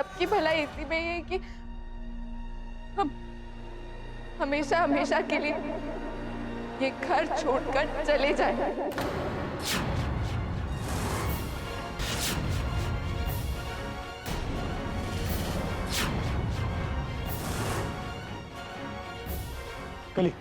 सबकी भलाई इसी में है कि हम हमेशा हमेशा के लिए ये घर छोड़कर चले जाएं। कली,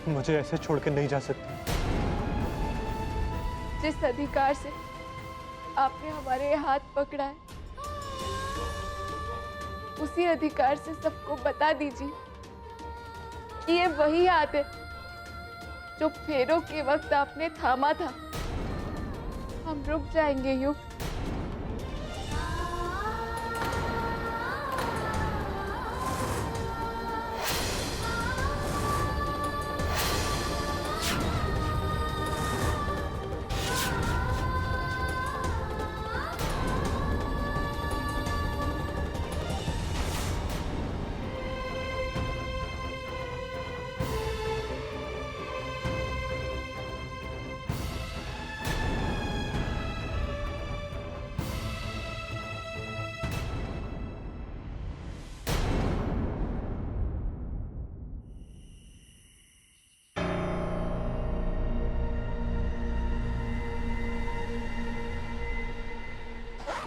मुझे ऐसे छोड़ के नहीं जा सकती। जिस अधिकार से आपने हमारे हाथ पकड़ा है, उसी अधिकार से सबको बता दीजिए कि ये वही हाथ है जो फेरों के वक्त आपने थामा था। हम रुक जाएंगे युग।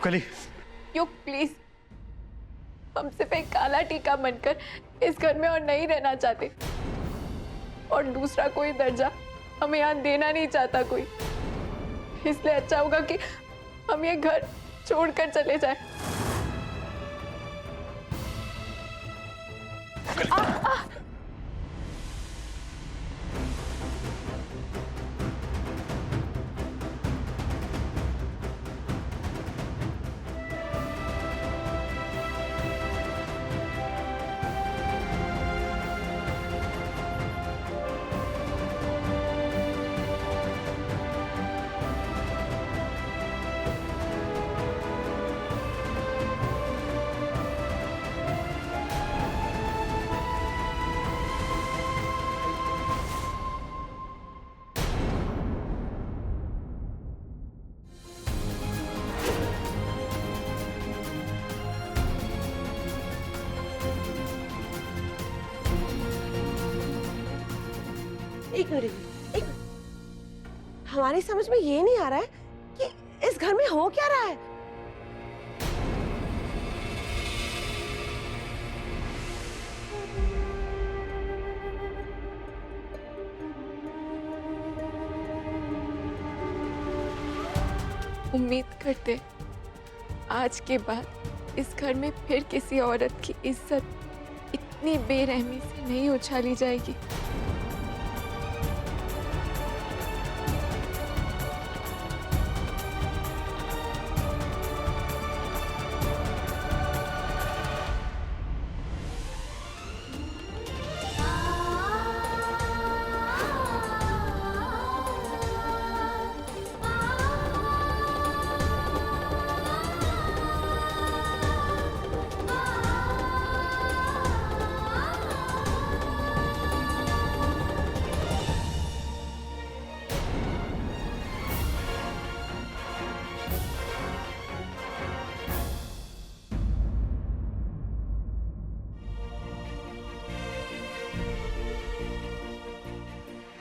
कली, युग प्लीज, हम सिर्फ एक काला टीका बनकर इस घर में और नहीं रहना चाहते, और दूसरा कोई दर्जा हमें यहाँ देना नहीं चाहता कोई। इसलिए अच्छा होगा कि हम ये घर छोड़कर चले जाएं। एक मिनट, हमारी समझ में ये नहीं आ रहा है कि इस घर में हो क्या रहा है। उम्मीद करते आज के बाद इस घर में फिर किसी औरत की इज्जत इतनी बेरहमी से नहीं उछाली जाएगी।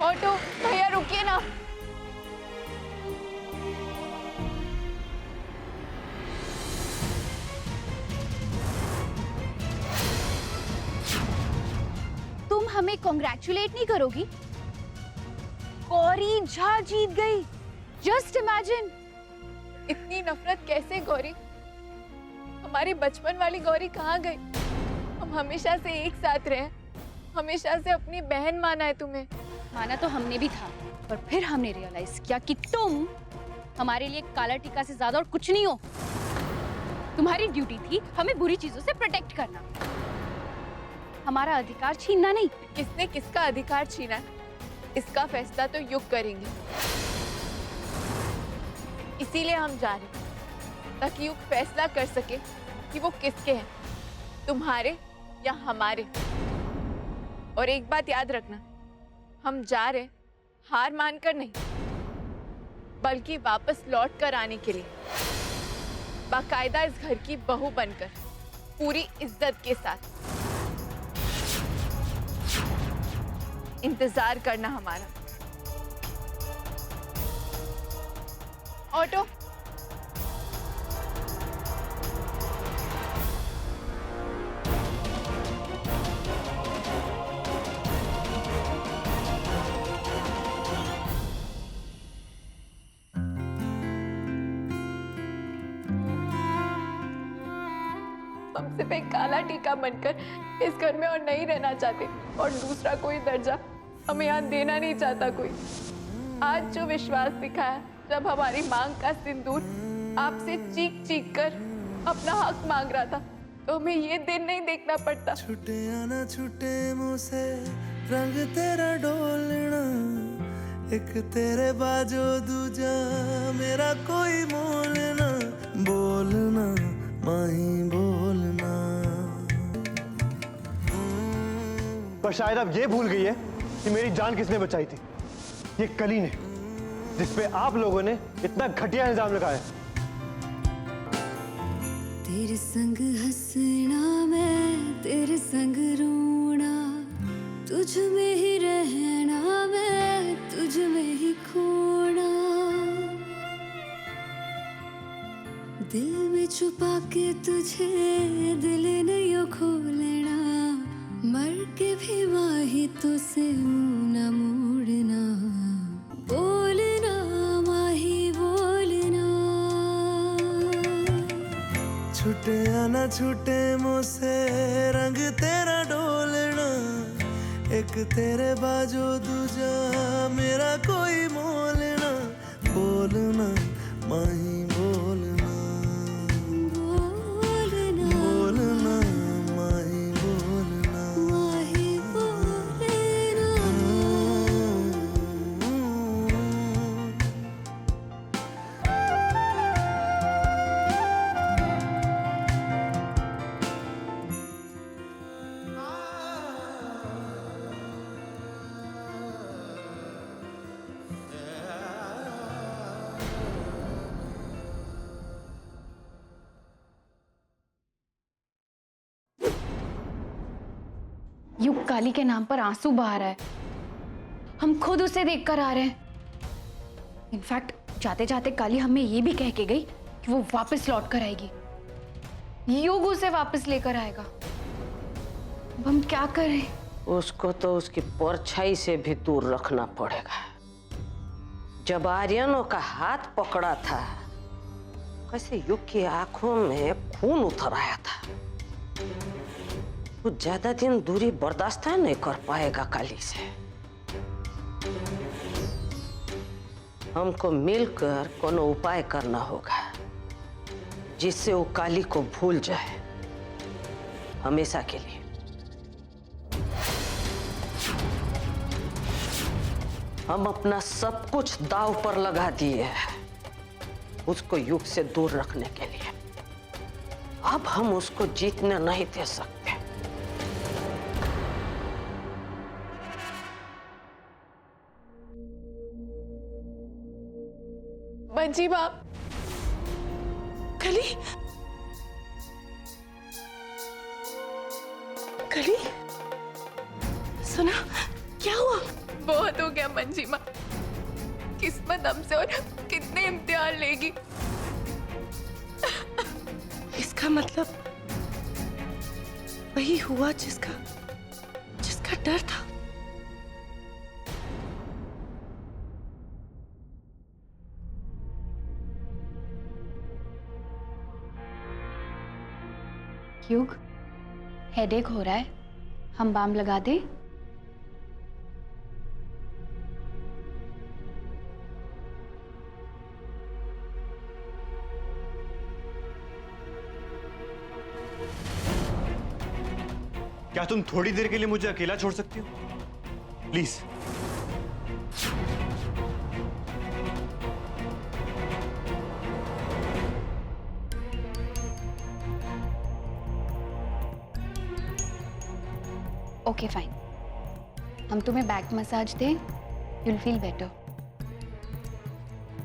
ऑटो भैया रुकिए ना। तुम हमें कॉन्ग्रेचुलेट नहीं करोगी? गौरी झा जीत गई। Just imagine. इतनी नफरत कैसे गौरी? हमारी बचपन वाली गौरी कहाँ गई? हम हमेशा से एक साथ रहे, हमेशा से अपनी बहन माना है तुम्हें। माना तो हमने भी था, पर फिर हमने रियलाइज किया कि तुम हमारे लिए काला टीका से ज्यादा और कुछ नहीं हो। तुम्हारी ड्यूटी थी हमें बुरी चीजों से प्रोटेक्ट करना, हमारा अधिकार छीनना नहीं। किसने किसका अधिकार छीना है, इसका फैसला तो युग करेंगे। इसीलिए हम जा रहे हैं, ताकि युग फैसला कर सके कि वो किसके हैं। तुम्हारे या हमारे। और एक बात याद रखना, हम जा रहे हार मानकर नहीं, बल्कि वापस लौट कर आने के लिए, बाकायदा इस घर की बहू बनकर, पूरी इज्जत के साथ। इंतजार करना हमारा। ऑटो। हम सिर्फ एक काला टीका बनकर इस घर में और नहीं रहना चाहते, और दूसरा कोई दर्जा हमें यहाँ देना नहीं चाहता कोई। आज जो विश्वास दिखाया, जब हमारी मांग का सिंदूर आपसे चीख चीख कर अपना हक मांग रहा था, तो हमें ये दिन नहीं देखना पड़ता। छुटे आना छुटे मुँह से रंग तेरा डोलना, एक तेरे बाजो दूजा मेरा कोई मोल ना। बोलना माही बोलना। पर शायद अब ये भूल गई है कि मेरी जान किसने बचाई थी। ये कली ने, जिसपे आप लोगों ने इतना घटिया इल्जाम लगाया। तेरे संग हंसना मैं तेरे संग रोना, तुझ में ही रहना मैं तुझ में ही खोना। दिल में छुपा के तुझे दिल ने यो खोलना, मर के भी माही तो से मुंह न मोड़ना। बोलना माही बोलना। छुटे आना छुटे मुँह से रंग तेरा डोलना, एक तेरे बाजो दूजा मेरा कोई मोल ना। बोलना माही बोलना। बोलना माही बोलना। माही बोलना। युग काली के नाम पर आंसू बहा रहा है। हम खुद उसे देखकर आ रहे हैं। इनफैक्ट जाते जाते काली हमें ये भी कह के गई कि वो वापस लौट कर आएगी, युग उसे वापस लेकर आएगा। अब हम क्या करें? उसको तो उसकी परछाई से भी दूर रखना पड़ेगा। जब आर्यनों का हाथ पकड़ा था, कैसे युग की आंखों में खून उतर आया था। वो ज्यादा दिन दूरी बर्दाश्त नहीं कर पाएगा काली से। हमको मिलकर कोनो उपाय करना होगा जिससे वो काली को भूल जाए हमेशा के लिए। हम अपना सब कुछ दांव पर लगा दिए हैं उसको युग से दूर रखने के लिए। अब हम उसको जीतने नहीं दे सकते। मंजी बाप। कली, कली, सुना क्या हुआ? बहुत हो गया मंजी माँ। किस्मत हमसे और कितने इम्तिहान लेगी। इसका मतलब वही हुआ जिसका डर था। युग, हेडेक हो रहा है, हम बाम लगा दें? क्या तुम थोड़ी देर के लिए मुझे अकेला छोड़ सकती हो? प्लीज। ओके फाइन, हम तुम्हें बैक मसाज दें, यू विल फील बेटर।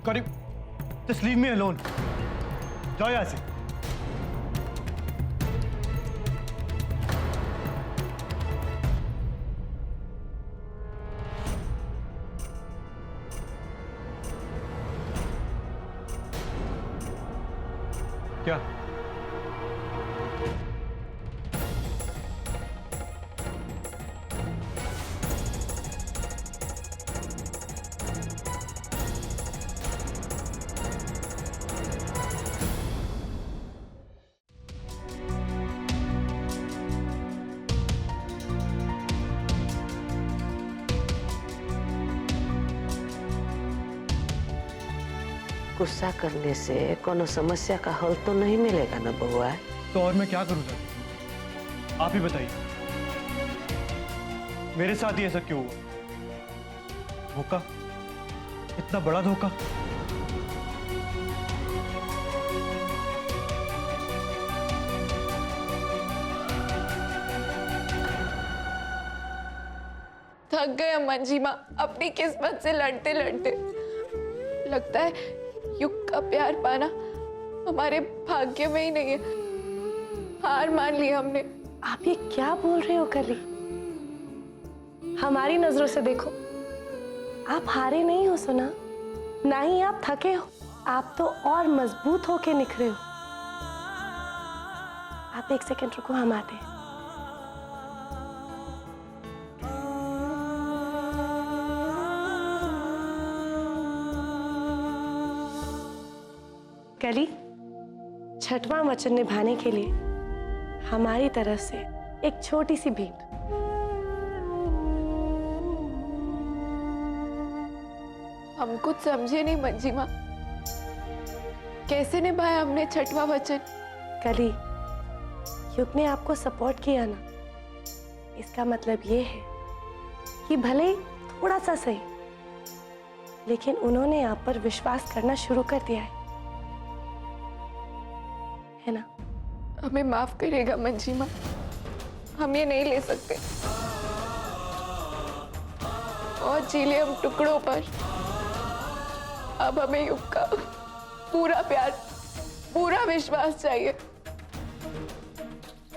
करीब, जस्ट लीव मी अलोन। जाओ यहाँ से। क्या? गुस्सा करने से कोनो समस्या का हल तो नहीं मिलेगा ना बउआ। तो और मैं क्या करूं सर? आप ही बताइए, मेरे साथ ही ऐसा क्यों हुआ? धोखा, इतना बड़ा धोखा। थक गए अमन जी माँ अपनी किस्मत से लड़ते लड़ते। लगता है युग का प्यार पाना हमारे भाग्य में ही नहीं है। हार मान ली हमने। आप ये क्या बोल रहे हो कली? हमारी नजरों से देखो, आप हारे नहीं हो सुना, ना ही आप थके हो, आप तो और मजबूत होके निखरे हो। आप एक सेकंड रुको, हम आते हैं। कली, छठवां वचन निभाने के लिए हमारी तरफ से एक छोटी सी भेंट। हम कुछ समझे नहीं मंजी माँ, कैसे निभाया हमने छठवां वचन? कली, युग ने आपको सपोर्ट किया ना, इसका मतलब ये है कि भले ही थोड़ा सा सही, लेकिन उन्होंने आप पर विश्वास करना शुरू कर दिया है ना? हमें माफ करेगा मंजी माँ, हम ये नहीं ले सकते। और चीले हम टुकड़ों पर। अब हमें युग का पूरा प्यार, पूरा विश्वास चाहिए।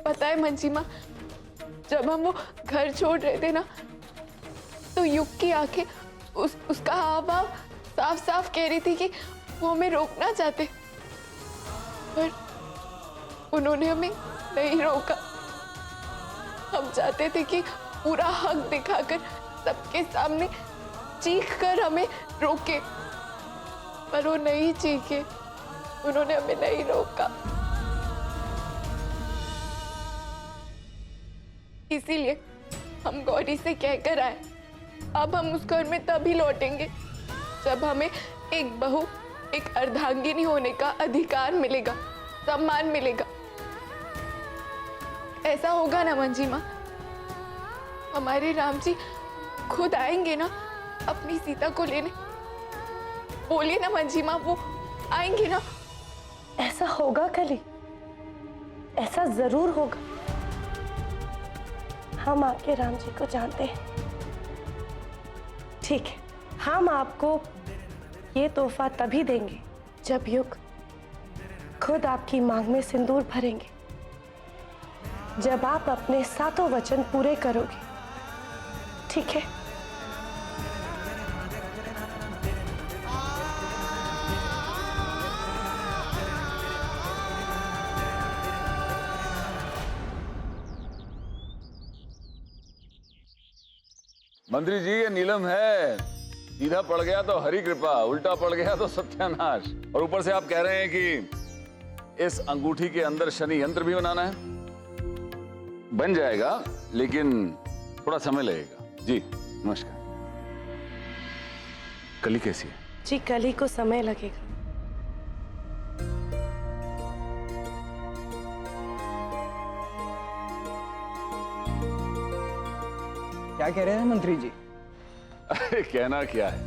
पता है मंजी माँ, जब हम वो घर छोड़ रहे थे ना, तो युग की आंखें उसका हाव भाव साफ साफ कह रही थी कि वो हमें रोकना चाहते, पर उन्होंने हमें नहीं रोका। हम चाहते थे कि पूरा हक दिखाकर सबके सामने चीख कर हमें रोके, पर वो नहीं चीखे, उन्होंने हमें नहीं रोका। इसीलिए हम गौरी से कहकर आए, अब हम उस घर में तभी लौटेंगे जब हमें एक बहू, एक अर्धांगिनी होने का अधिकार मिलेगा, सम्मान मिलेगा। ऐसा होगा ना मंजी माँ? हमारे राम जी खुद आएंगे ना अपनी सीता को लेने? बोलिए ना मंजी माँ, वो आएंगे ना? ऐसा होगा कली, ऐसा जरूर होगा। हम आपके राम जी को जानते हैं। ठीक है, हम आपको ये तोहफा तभी देंगे जब युग खुद आपकी मांग में सिंदूर भरेंगे, जब आप अपने 7 वचन पूरे करोगे। ठीक है? मंत्री जी, ये नीलम है। सीधा पड़ गया तो हरी कृपा, उल्टा पड़ गया तो सत्यानाश। और ऊपर से आप कह रहे हैं कि इस अंगूठी के अंदर शनि यंत्र भी बनाना है। बन जाएगा, लेकिन थोड़ा समय लगेगा। जी नमस्कार। कली कैसी है? जी, कली को समय लगेगा। क्या कह रहे हैं मंत्री जी? अरे कहना क्या है,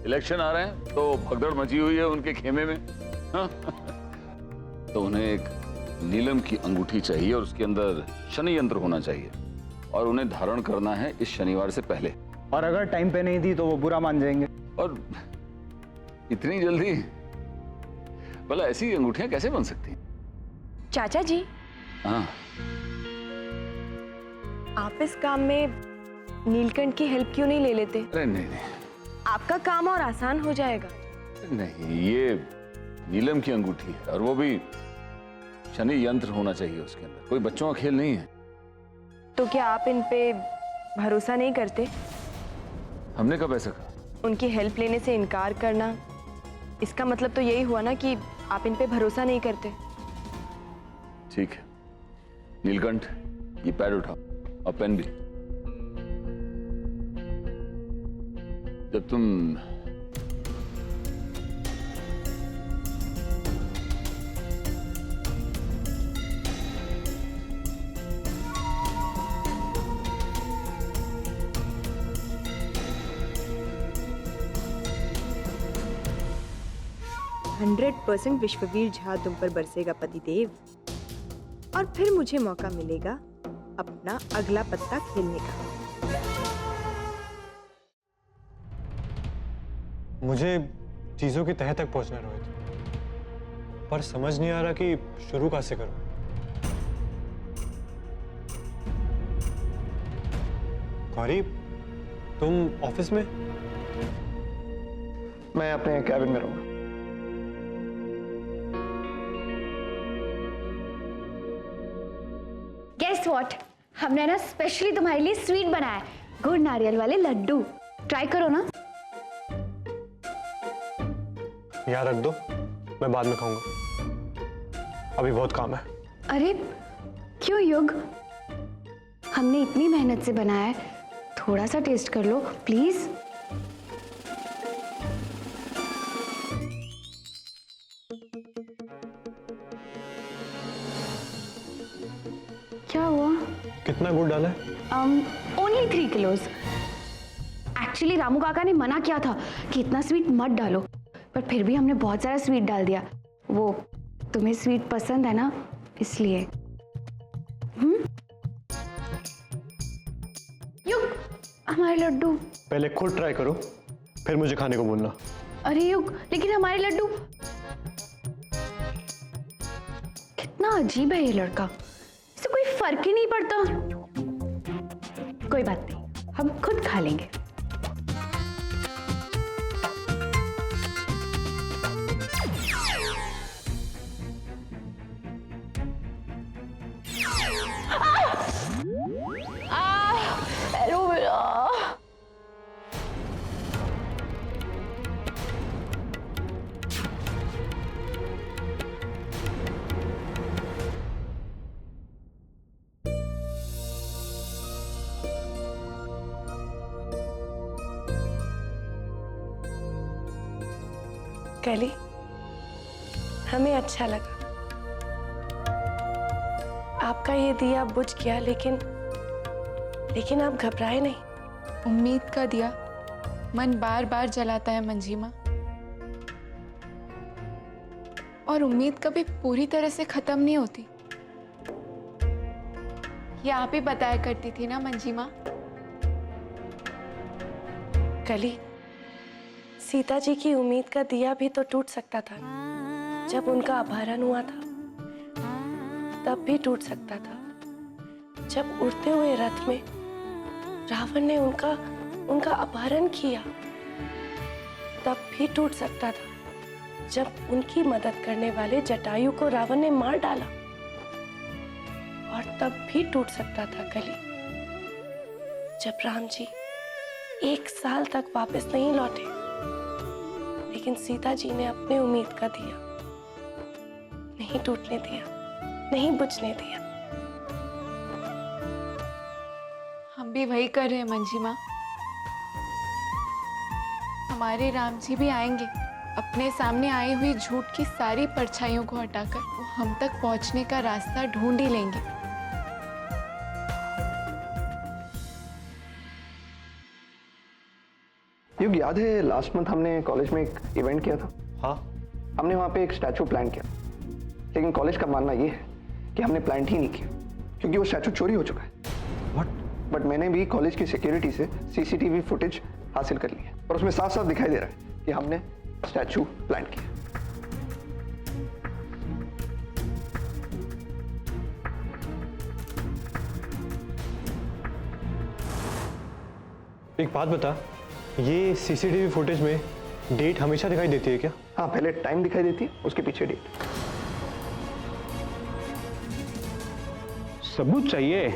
इलेक्शन आ रहे हैं तो भगदड़ मची हुई है उनके खेमे में। हाँ? तो उन्हें एक नीलम की अंगूठी चाहिए और उसके अंदर शनि यंत्र होना चाहिए। और उन्हें धारण करना है इस शनिवार से पहले। और अगर टाइम पे नहीं दी तो वो बुरा मान जाएंगे। और इतनी जल्दी? भला ऐसी अंगूठियां कैसे बन सकती हैं? चाचा जी, हाँ, आप इस काम में नीलकंठ की हेल्प क्यों नहीं ले लेते? अरे नहीं नहीं आपका काम और आसान हो जाएगा। नहीं, ये नीलम की अंगूठी है और वो भी शनि यंत्र होना चाहिए उसके अंदर, कोई बच्चों का खेल नहीं है। तो क्या आप इन पे भरोसा नहीं करते? हमने कब ऐसा कहा? उनकी हेल्प लेने से इनकार करना, इसका मतलब तो यही हुआ ना कि आप इन पे भरोसा नहीं करते। ठीक है नीलकंठ, ये पैड उठाओ और पेन भी। जब तुम %100% विश्ववीर झा तुम पर बरसेगा पतिदेव, और फिर मुझे मौका मिलेगा अपना अगला पत्ता खेलने का। मुझे चीजों की तह तक पहुंचना है रोहित, पर समझ नहीं आ रहा कि शुरू कहाँ से करूं। गौरी, तुम ऑफिस में? मैं अपने कैबिन में रहूंगा। गेस व्हाट, हमने ना स्पेशली तुम्हारे लिए स्वीट बनाया है, गुड़ नारियल वाले लड्डू। ट्राई करो ना। यहाँ रख दो, मैं बाद में खाऊंगा, अभी बहुत काम है। अरे क्यों युग, हमने इतनी मेहनत से बनाया है, थोड़ा सा टेस्ट कर लो प्लीज। क्या हुआ? कितना गुड़ डाला है? Only 3 kilos. एक्चुअली रामू काका ने मना किया था कि इतना स्वीट मत डालो, पर फिर भी हमने बहुत सारा स्वीट डाल दिया। वो तुम्हें स्वीट पसंद है ना, इसलिए। युग, हमारे लड्डू। पहले खुद ट्राई करो, फिर मुझे खाने को बोलना। अरे युग, लेकिन हमारे लड्डू। कितना अजीब है ये लड़का, इसे कोई फर्क ही नहीं पड़ता। कोई बात नहीं, हम खुद खा लेंगे। कली, हमें अच्छा लगा आपका ये दिया बुझ गया, लेकिन आप घबराए नहीं। उम्मीद का दिया मन बार बार जलाता है मंजीमा, और उम्मीद कभी पूरी तरह से खत्म नहीं होती। ये आप ही बताया करती थी ना मंजीमा। कली, सीता जी की उम्मीद का दिया भी तो टूट सकता था। जब उनका अपहरण हुआ था तब भी टूट सकता था। जब उड़ते हुए रथ में रावण ने उनका अपहरण किया तब भी टूट सकता था। जब उनकी मदद करने वाले जटायु को रावण ने मार डाला, और तब भी टूट सकता था कली। जब राम जी 1 साल तक वापस नहीं लौटे, लेकिन सीता जी ने अपने उम्मीद का दिया नहीं टूटने दिया, नहीं बुझने दिया। हम भी वही कर रहे हैं मंजीमा। हमारे राम जी भी आएंगे, अपने सामने आई हुई झूठ की सारी परछाइयों को हटाकर वो हम तक पहुंचने का रास्ता ढूंढ ही लेंगे। युग, याद है लास्ट मंथ हमने कॉलेज में एक इवेंट किया था? हाँ। हमने वहाँ पे एक स्टैचू प्लान किया, लेकिन कॉलेज का मानना ये है कि हमने प्लान ही नहीं किया क्योंकि वो स्टैचू चोरी हो चुका है। व्हाट? बट मैंने भी कॉलेज की सिक्योरिटी से सीसीटीवी फुटेज हासिल कर ली है और उसमें साफ साफ दिखाई दे रहा है कि हमने स्टैचू प्लान किया। एक बात बता, ये सीसीटीवी फुटेज में डेट हमेशा दिखाई देती है क्या? हाँ, पहले टाइम दिखाई देती है, उसके पीछे डेट। सबूत चाहिए?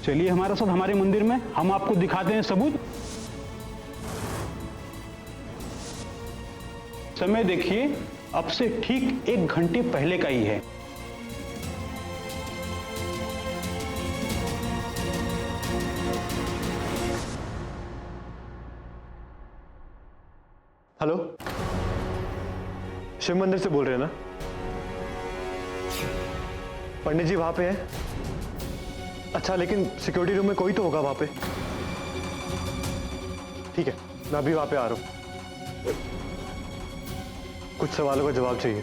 चलिए हमारे साथ हमारे मंदिर में, हम आपको दिखाते हैं सबूत। समय देखिए, अब से ठीक 1 घंटे पहले का ही है। हेलो, शिव मंदिर से बोल रहे हैं ना? पंडित जी वहां पे हैं? अच्छा, लेकिन सिक्योरिटी रूम में कोई तो होगा वहां पे। ठीक है, मैं अभी वहां पे आ रहा हूं। कुछ सवालों का जवाब चाहिए।